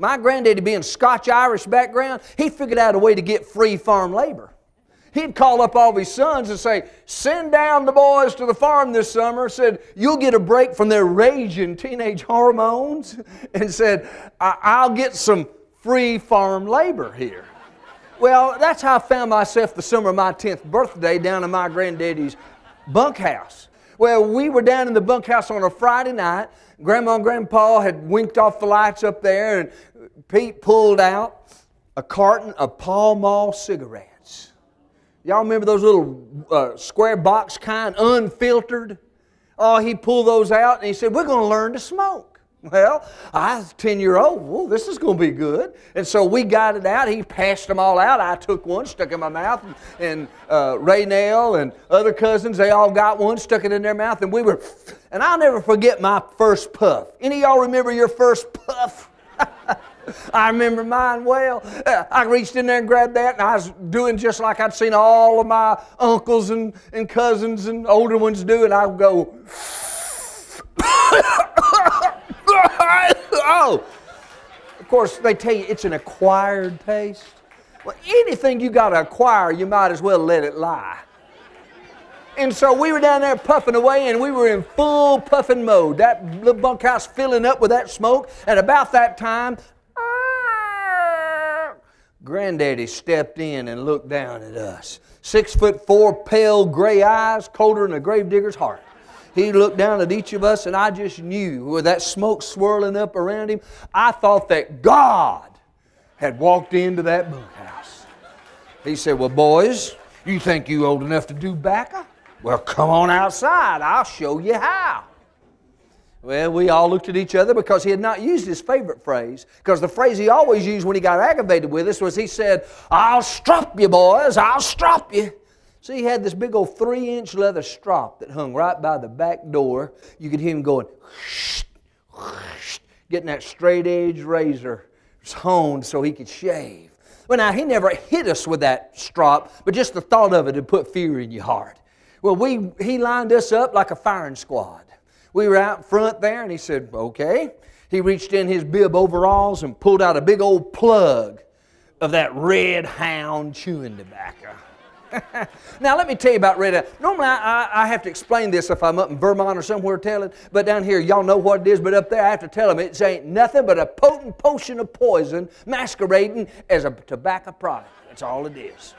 my granddaddy being Scotch-Irish background, he figured out a way to get free farm labor. He'd call up all of his sons and say, send down the boys to the farm this summer. Said, you'll get a break from their raging teenage hormones. And said, I'll get some free farm labor here. Well, that's how I found myself the summer of my 10th birthday down in my granddaddy's bunkhouse. Well, we were down in the bunkhouse on a Friday night. Grandma and Grandpa had winked off the lights up there, and Pete pulled out a carton of Pall Mall cigarettes. Y'all remember those little square box kind, unfiltered? Oh, he pulled those out and he said, we're going to learn to smoke. Well, I was 10-year-old. Well, this is going to be good. And so we got it out. He passed them all out. I took one, stuck it in my mouth. And Raynell and other cousins, they all got one, stuck it in their mouth. And and I'll never forget my first puff. Any of y'all remember your first puff? I remember mine well. I reached in there and grabbed that, and I was doing just like I'd seen all of my uncles and cousins and older ones do, and I would go, oh. Of course, they tell you it's an acquired taste. Well, anything you got to acquire, you might as well let it lie. And so we were down there puffing away, and we were in full puffing mode. That little bunkhouse filling up with that smoke, and about that time, Granddaddy stepped in and looked down at us. 6'4", pale gray eyes, colder than a gravedigger's heart. He looked down at each of us, and I just knew, with that smoke swirling up around him, I thought that God had walked into that bunkhouse. He said, well, boys, you think you old enough to do bacca? Well, come on outside. I'll show you how. Well, we all looked at each other because he had not used his favorite phrase. Because the phrase he always used when he got aggravated with us was he said, I'll strop you, boys. I'll strop you. So he had this big old 3-inch leather strop that hung right by the back door. You could hear him going, whoosh, whoosh, getting that straight edge razor honed so he could shave. Well, now, he never hit us with that strop, but just the thought of it had put fear in your heart. Well, he lined us up like a firing squad. We were out front there, and he said, okay. He reached in his bib overalls and pulled out a big old plug of that Red Hound chewing tobacco. Now, let me tell you about Red Hound. Normally, I have to explain this if I'm up in Vermont or somewhere telling, but down here, y'all know what it is, but up there, I have to tell them it ain't nothing but a potent potion of poison masquerading as a tobacco product. That's all it is.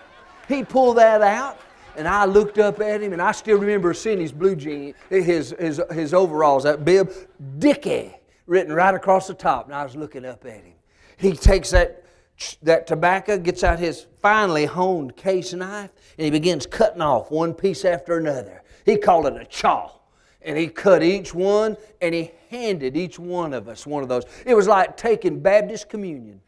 He pulled that out. And I looked up at him, and I still remember seeing his blue jeans, his overalls, that bib, Dickie, written right across the top. And I was looking up at him. He takes that tobacco, gets out his finely honed case knife, and he begins cutting off one piece after another. He called it a chaw. And he cut each one, and he handed each one of us one of those. It was like taking Baptist communion.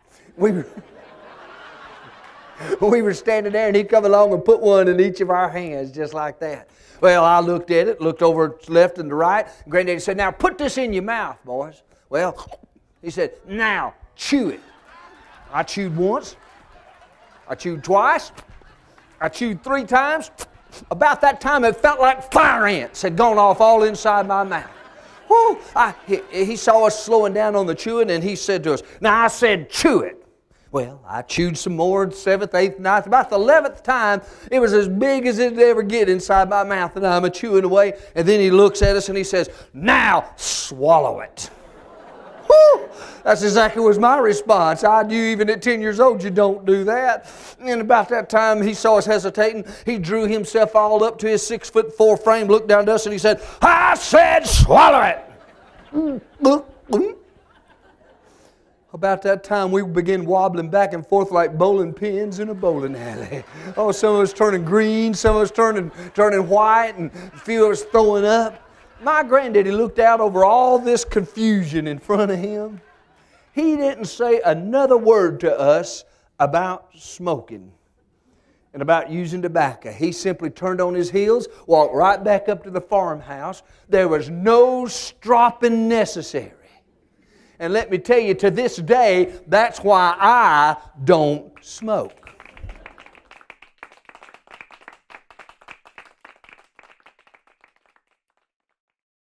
We were standing there, and he'd come along and put one in each of our hands, just like that. Well, I looked at it, looked over to the left and the right. And Granddaddy said, now put this in your mouth, boys. Well, he said, now chew it. I chewed once. I chewed twice. I chewed 3 times. About that time, it felt like fire ants had gone off all inside my mouth. Whew. He saw us slowing down on the chewing, and he said to us, now I said chew it. Well, I chewed some more, 7th, 8th, 9th. About the 11th time, it was as big as it'd ever get inside my mouth, and I'm a-chewing away. And then he looks at us and he says, now swallow it. Whew! That's exactly was my response. I knew even at 10 years old you don't do that. And about that time he saw us hesitating. He drew himself all up to his 6'4" frame, looked down to us, and he said, I said swallow it. About that time, we began wobbling back and forth like bowling pins in a bowling alley. Oh, some of us turning green, some of us turning white, and a few of us throwing up. My granddaddy looked out over all this confusion in front of him. He didn't say another word to us about smoking and about using tobacco. He simply turned on his heels, walked right back up to the farmhouse. There was no stropping necessary. And let me tell you, to this day, that's why I don't smoke.